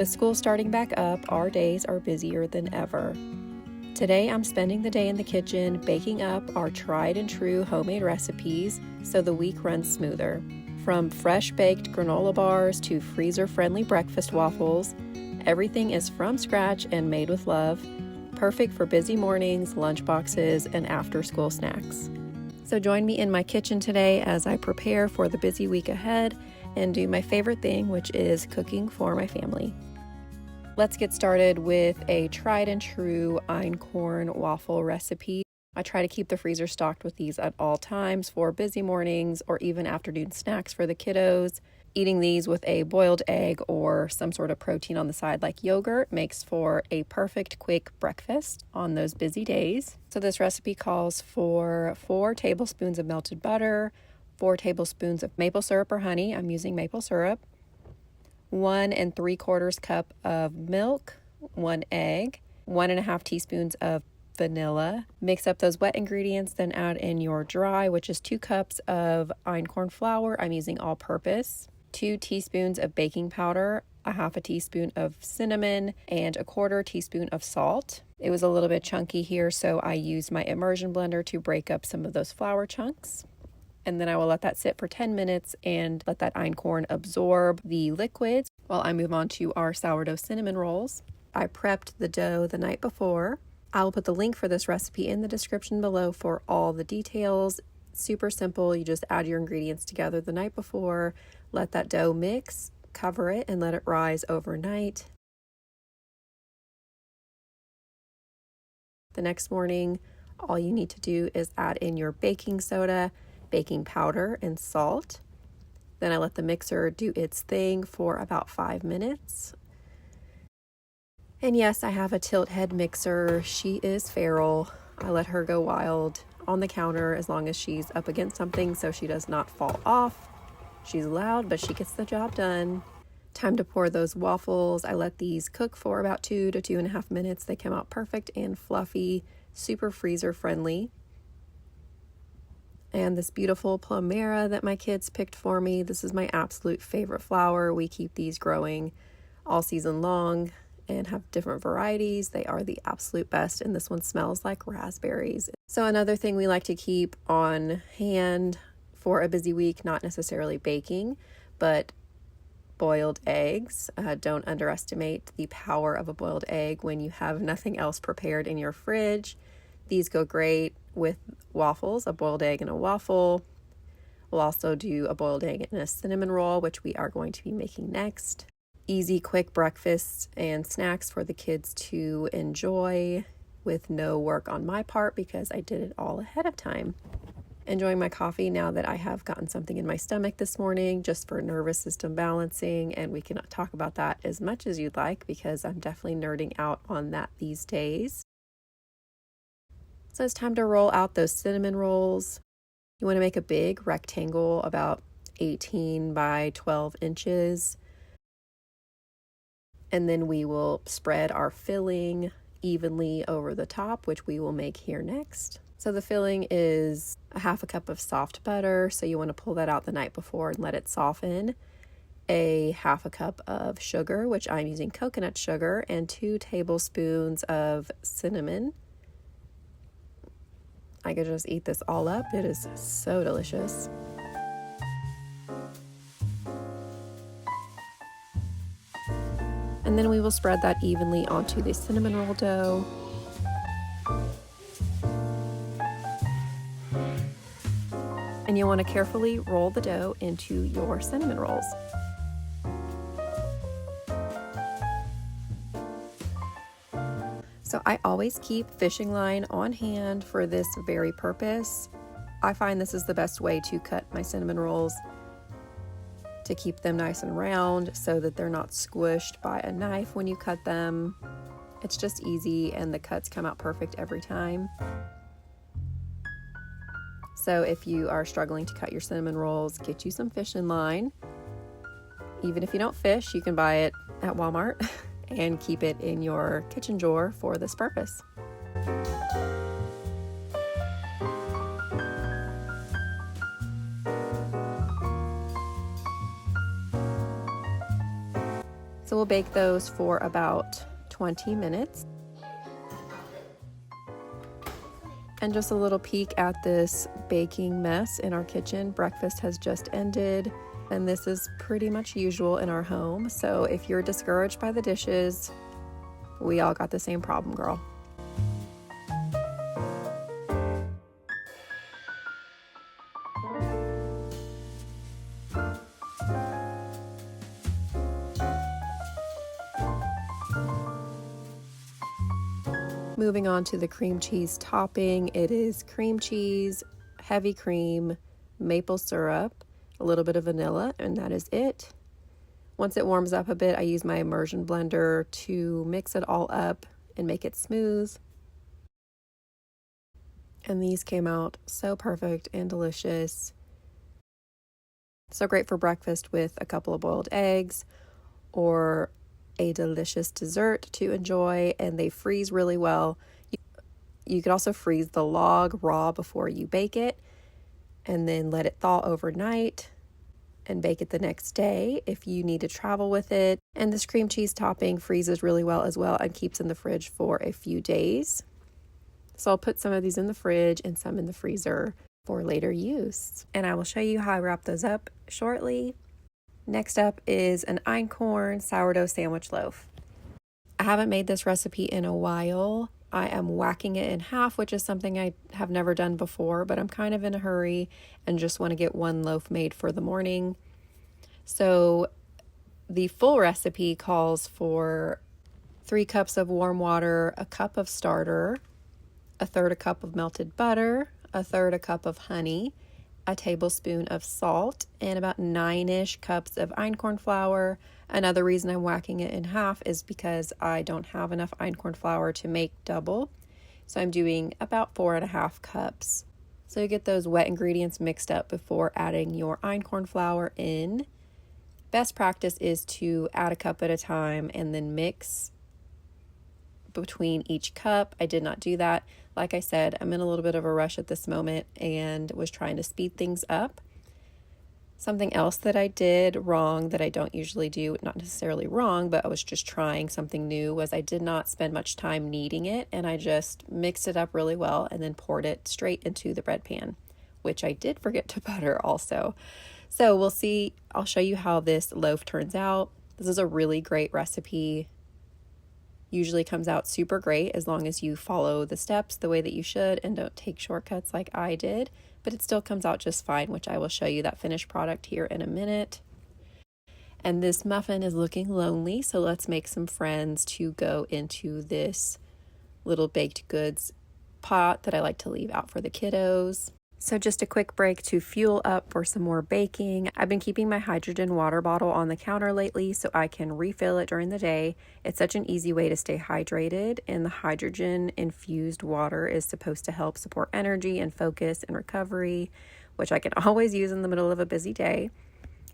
With school starting back up, our days are busier than ever. Today I'm spending the day in the kitchen baking up our tried and true homemade recipes so the week runs smoother. From fresh baked granola bars to freezer friendly breakfast waffles, everything is from scratch and made with love, perfect for busy mornings, lunch boxes, and after school snacks. So join me in my kitchen today as I prepare for the busy week ahead and do my favorite thing, which is cooking for my family. Let's get started with a tried and true einkorn waffle recipe. I try to keep the freezer stocked with these at all times for busy mornings or even afternoon snacks for the kiddos. Eating these with a boiled egg or some sort of protein on the side like yogurt makes for a perfect quick breakfast on those busy days. So this recipe calls for 4 tablespoons of melted butter, 4 tablespoons of maple syrup or honey. I'm using maple syrup. 1 3/4 cup of milk, 1 egg, 1.5 teaspoons of vanilla. Mix up those wet ingredients, then add in your dry, which is 2 cups of einkorn flour. I'm using all purpose. 2 teaspoons of baking powder, 1/2 teaspoon of cinnamon, and 1/4 teaspoon of salt. It was a little bit chunky here, so I used my immersion blender to break up some of those flour chunks. And then I will let that sit for 10 minutes and let that einkorn absorb the liquids while I move on to our sourdough cinnamon rolls. I prepped the dough the night before. I will put the link for this recipe in the description below for all the details. Super simple. You just add your ingredients together the night before, let that dough mix, cover it, and let it rise overnight. The next morning, all you need to do is add in your baking soda, baking powder, and salt. Then I let the mixer do its thing for about 5 minutes. And yes, I have a tilt head mixer. She is feral. I let her go wild on the counter as long as she's up against something so she does not fall off. She's loud, but she gets the job done. Time to pour those waffles. I let these cook for about 2 to 2.5 minutes. They come out perfect and fluffy, super freezer friendly. And this beautiful plumera that my kids picked for me. This is my absolute favorite flour. We keep these growing all season long and have different varieties. They are the absolute best, and this one smells like raspberries. So another thing we like to keep on hand for a busy week, not necessarily baking, but boiled eggs. Don't underestimate the power of a boiled egg when you have nothing else prepared in your fridge. These go great with waffles, a boiled egg and a waffle. We'll also do a boiled egg and a cinnamon roll, which we are going to be making next. Easy, quick breakfasts and snacks for the kids to enjoy with no work on my part because I did it all ahead of time. Enjoying my coffee now that I have gotten something in my stomach this morning just for nervous system balancing, and we can talk about that as much as you'd like because I'm definitely nerding out on that these days. So it's time to roll out those cinnamon rolls. You want to make a big rectangle about 18 by 12 inches. And then we will spread our filling evenly over the top, which we will make here next. So the filling is 1/2 cup of soft butter. So you want to pull that out the night before and let it soften. 1/2 cup of sugar, which I'm using coconut sugar, and 2 tablespoons of cinnamon. I could just eat this all up. It is so delicious. And then we will spread that evenly onto the cinnamon roll dough. And you want to carefully roll the dough into your cinnamon rolls. So I always keep fishing line on hand for this very purpose. I find this is the best way to cut my cinnamon rolls, to keep them nice and round so that they're not squished by a knife when you cut them. It's just easy and the cuts come out perfect every time. So if you are struggling to cut your cinnamon rolls, get you some fishing line. Even if you don't fish, you can buy it at Walmart and keep it in your kitchen drawer for this purpose. So we'll bake those for about 20 minutes. And just a little peek at this baking mess in our kitchen. Breakfast has just ended, and this is pretty much usual in our home. So if you're discouraged by the dishes, we all got the same problem, girl. Moving on to the cream cheese topping, it is cream cheese, heavy cream, maple syrup, a little bit of vanilla, and that is it. Once it warms up a bit, I use my immersion blender to mix it all up and make it smooth. And these came out so perfect and delicious. So great for breakfast with a couple of boiled eggs or a delicious dessert to enjoy, and they freeze really well. You could also freeze the log raw before you bake it and then let it thaw overnight and bake it the next day if you need to travel with it. And this cream cheese topping freezes really well as well and keeps in the fridge for a few days. So I'll put some of these in the fridge and some in the freezer for later use. And I will show you how I wrap those up shortly. Next up is an einkorn sourdough sandwich loaf. I haven't made this recipe in a while. I am whacking it in half, which is something I have never done before, but I'm kind of in a hurry and just want to get one loaf made for the morning. So the full recipe calls for 3 cups of warm water, a cup of starter, 1/3 a cup of melted butter, 1/3 a cup of honey, a tablespoon of salt, and about 9-ish cups of einkorn flour. Another reason I'm whacking it in half is because I don't have enough einkorn flour to make double. So I'm doing about 4.5 cups. So you get those wet ingredients mixed up before adding your einkorn flour in. Best practice is to add a cup at a time and then mix between each cup. I did not do that. Like I said, I'm in a little bit of a rush at this moment and was trying to speed things up. Something else that I did wrong that I don't usually do, not necessarily wrong, but I was just trying something new, was I did not spend much time kneading it, and I just mixed it up really well and then poured it straight into the bread pan, which I did forget to butter also. So we'll see. I'll show you how this loaf turns out. This is a really great recipe. Usually comes out super great as long as you follow the steps the way that you should and don't take shortcuts like I did, but it still comes out just fine, which I will show you that finished product here in a minute. And this muffin is looking lonely, so let's make some friends to go into this little baked goods pot that I like to leave out for the kiddos. So just a quick break to fuel up for some more baking. I've been keeping my hydrogen water bottle on the counter lately so I can refill it during the day. It's such an easy way to stay hydrated, and the hydrogen infused water is supposed to help support energy and focus and recovery, which I can always use in the middle of a busy day.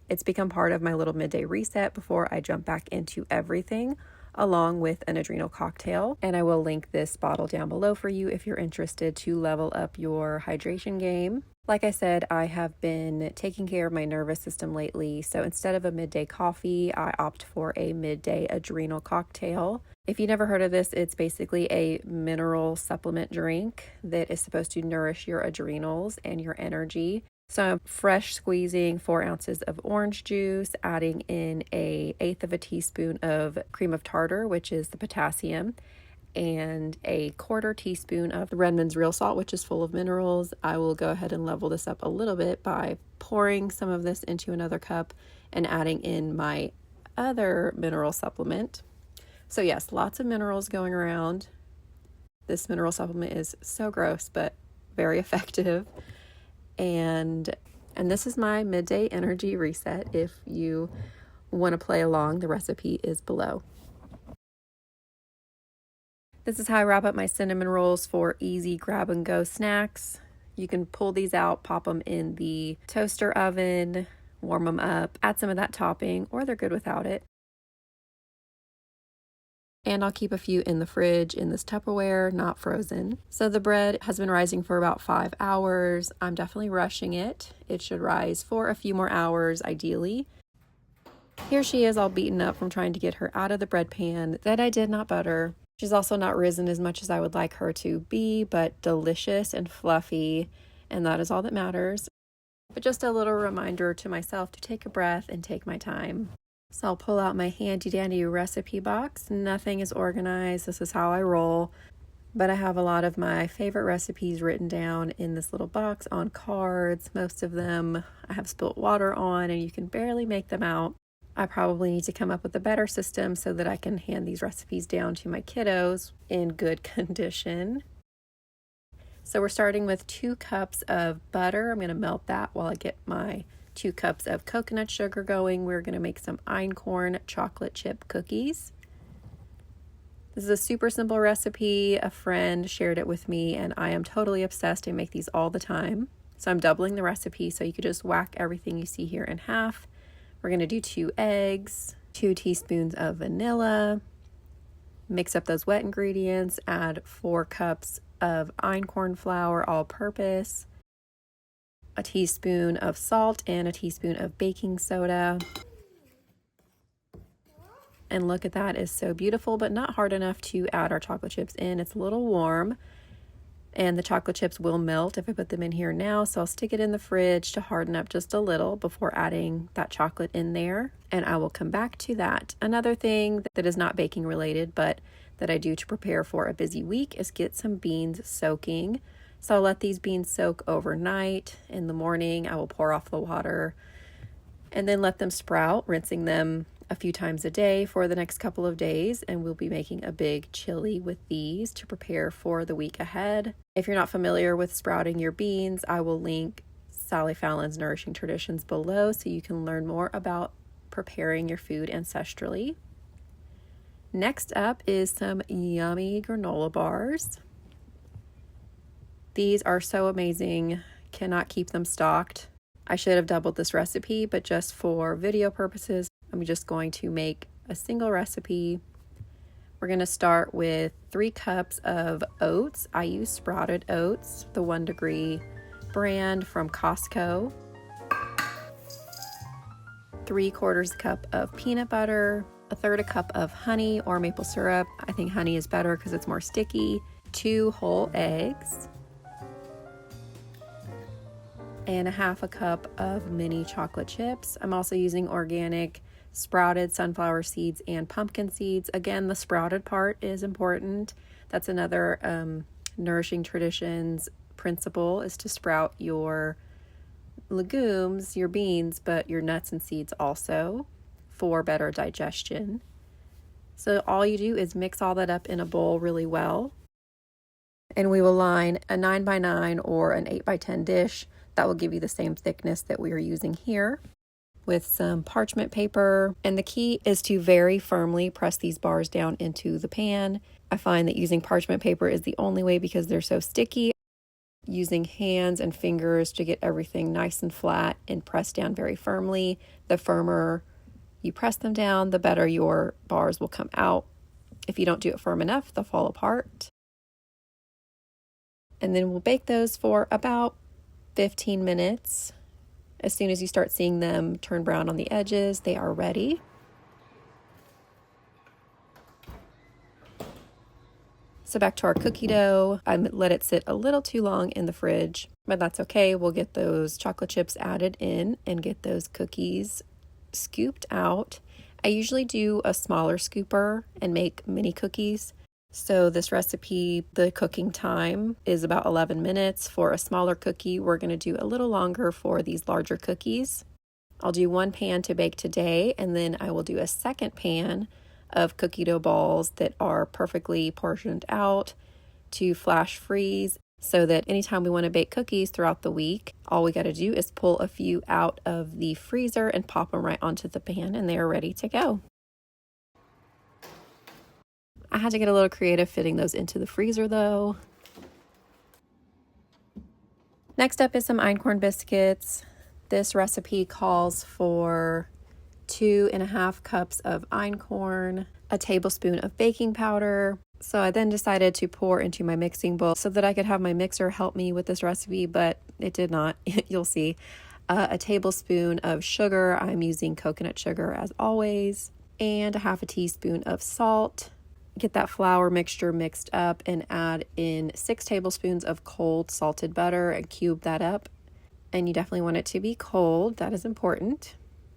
It's become part of my little midday reset before I jump back into everything, along with an adrenal cocktail. And I will link this bottle down below for you if you're interested to level up your hydration game. Like I said, I have been taking care of my nervous system lately, so instead of a midday coffee, I opt for a midday adrenal cocktail. If you never heard of this, it's basically a mineral supplement drink that is supposed to nourish your adrenals and your energy. So I'm fresh squeezing 4 ounces of orange juice, adding in 1/8 of a teaspoon of cream of tartar, which is the potassium, and 1/4 teaspoon of the Redmond's real salt, which is full of minerals. I will go ahead and level this up a little bit by pouring some of this into another cup and adding in my other mineral supplement. So yes, lots of minerals going around. This mineral supplement is so gross, but very effective. And this is my midday energy reset. If you want to play along, the recipe is below. This is how I wrap up my cinnamon rolls for easy grab and go snacks. You can pull these out, pop them in the toaster oven, warm them up, add some of that topping, or they're good without it. And I'll keep a few in the fridge in this Tupperware, not frozen. So the bread has been rising for about 5 hours. I'm definitely rushing it. It should rise for a few more hours, ideally. Here she is all beaten up from trying to get her out of the bread pan that I did not butter. She's also not risen as much as I would like her to be, but delicious and fluffy, and that is all that matters. But just a little reminder to myself to take a breath and take my time. So I'll pull out my handy dandy recipe box. Nothing is organized. This is how I roll. But I have a lot of my favorite recipes written down in this little box on cards. Most of them I have spilt water on and you can barely make them out. I probably need to come up with a better system so that I can hand these recipes down to my kiddos in good condition. So we're starting with 2 cups of butter. I'm going to melt that while I get my 2 cups of coconut sugar going. We're going to make some Einkorn chocolate chip cookies. This is a super simple recipe. A friend shared it with me and I am totally obsessed. I make these all the time. So I'm doubling the recipe so you could just whack everything you see here in half. We're going to do 2 eggs, 2 teaspoons of vanilla. Mix up those wet ingredients. Add 4 cups of Einkorn flour all-purpose, a teaspoon of salt, and a teaspoon of baking soda. And look at that, it's so beautiful, but not hard enough to add our chocolate chips in. It's a little warm, and the chocolate chips will melt if I put them in here now, so I'll stick it in the fridge to harden up just a little before adding that chocolate in there, and I will come back to that. Another thing that is not baking related, but that I do to prepare for a busy week is get some beans soaking. So I'll let these beans soak overnight. In the morning, I will pour off the water and then let them sprout, rinsing them a few times a day for the next couple of days, and we'll be making a big chili with these to prepare for the week ahead. If you're not familiar with sprouting your beans, I will link Sally Fallon's Nourishing Traditions below so you can learn more about preparing your food ancestrally. Next up is some yummy granola bars. These are so amazing, cannot keep them stocked. I should have doubled this recipe, but just for video purposes, I'm just going to make a single recipe. We're going to start with 3 cups of oats. I use sprouted oats, the 1 Degree brand from Costco. 3/4 cup of peanut butter, 1/3 cup of honey or maple syrup. I think honey is better because it's more sticky. 2 whole eggs. And 1/2 cup of mini chocolate chips. I'm also using organic sprouted sunflower seeds and pumpkin seeds. Again, the sprouted part is important. That's another Nourishing Traditions principle, is to sprout your legumes, your beans, but your nuts and seeds also, for better digestion. So all you do is mix all that up in a bowl really well. And we will line a 9x9 or an 8x10 dish. That will give you the same thickness that we are using here, with some parchment paper. And the key is to very firmly press these bars down into the pan. I find that using parchment paper is the only way because they're so sticky. Using hands and fingers to get everything nice and flat and pressed down very firmly. The firmer you press them down, the better your bars will come out. If you don't do it firm enough, they'll fall apart. And then we'll bake those for about 15 minutes. As soon as you start seeing them turn brown on the edges, they are ready. So back to our cookie dough. I let it sit a little too long in the fridge, but that's okay. We'll get those chocolate chips added in and get those cookies scooped out. I usually do a smaller scooper and make mini cookies. So this recipe, the cooking time is about 11 minutes. For a smaller cookie, we're going to do a little longer for these larger cookies. I'll do 1 pan to bake today, and then I will do a second pan of cookie dough balls that are perfectly portioned out to flash freeze, so that anytime we want to bake cookies throughout the week, all we got to do is pull a few out of the freezer and pop them right onto the pan, and they are ready to go. I had to get a little creative fitting those into the freezer though. Next up is some einkorn biscuits. This recipe calls for 2.5 cups of einkorn, a tablespoon of baking powder. So I then decided to pour into my mixing bowl so that I could have my mixer help me with this recipe, but it did not. You'll see. a tablespoon of sugar. I'm using coconut sugar as always, and a half a teaspoon of salt. Get that flour mixture mixed up and add in 6 tablespoons of cold salted butter and cube that up. And you definitely want it to be cold. That is important.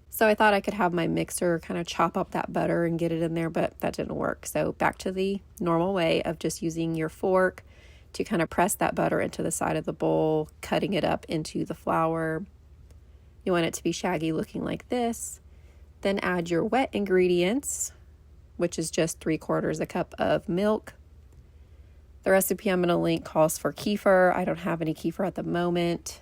So I thought I could have my mixer kind of chop up that butter and get it in there, but that didn't work. So back to the normal way of just using your fork to kind of press that butter into the side of the bowl, cutting it up into the flour. You want it to be shaggy looking like this. Then add your wet ingredients, which is just 3/4 cup of milk. The recipe I'm going to link calls for kefir. I don't have any kefir at the moment,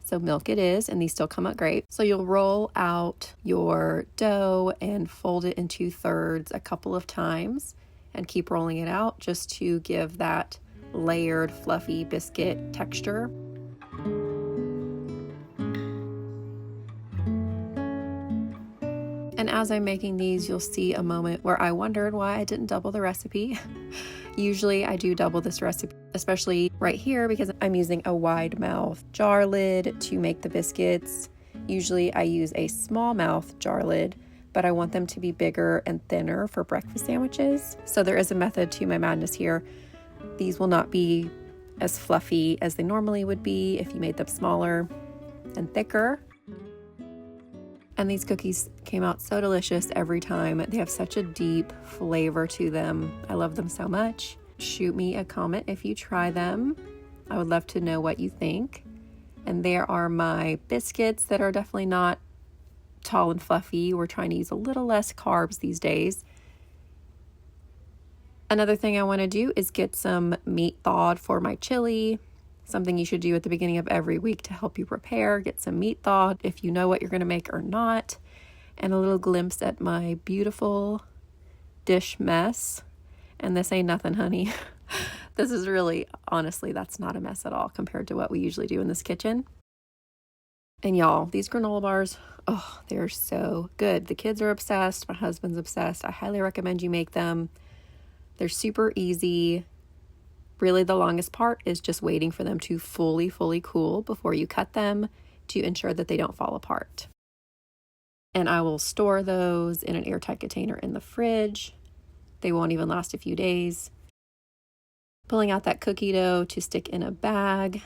so milk it is, and these still come out great. So you'll roll out your dough and fold it in 2/3 a couple of times and keep rolling it out just to give that layered fluffy biscuit texture. And as I'm making these, you'll see a moment where I wondered why I didn't double the recipe. Usually I do double this recipe, especially right here, because I'm using a wide mouth jar lid to make the biscuits. Usually I use a small mouth jar lid, but I want them to be bigger and thinner for breakfast sandwiches. So there is a method to my madness here. These will not be as fluffy as they normally would be if you made them smaller and thicker. And these cookies came out so delicious every time. They have such a deep flavor to them. I love them so much. Shoot me a comment if you try them. I would love to know what you think. And there are my biscuits that are definitely not tall and fluffy. We're trying to use a little less carbs these days. Another thing I want to do is get some meat thawed for my chili. Something you should do at the beginning of every week to help you prepare. Get some meat thawed if you know what you're going to make or not. And a little glimpse at my beautiful dish mess. And this ain't nothing, honey. This is really, honestly, that's not a mess at all compared to what we usually do in this kitchen. And y'all, these granola bars, oh, they're so good. The kids are obsessed. My husband's obsessed. I highly recommend you make them. They're super easy. Really, the longest part is just waiting for them to fully cool before you cut them to ensure that they don't fall apart. And I will store those in an airtight container in the fridge. They won't even last a few days. Pulling out that cookie dough to stick in a bag.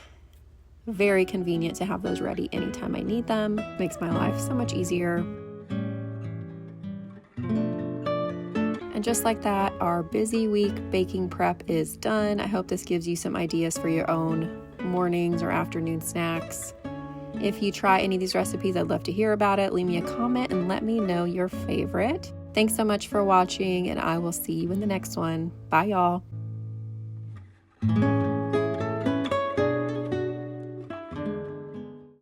Very convenient to have those ready anytime I need them. Makes my life so much easier. And just like that, our busy week baking prep is done. I hope this gives you some ideas for your own mornings or afternoon snacks. If you try any of these recipes, I'd love to hear about it. Leave me a comment and let me know your favorite. Thanks so much for watching, and I will see you in the next one. Bye, y'all.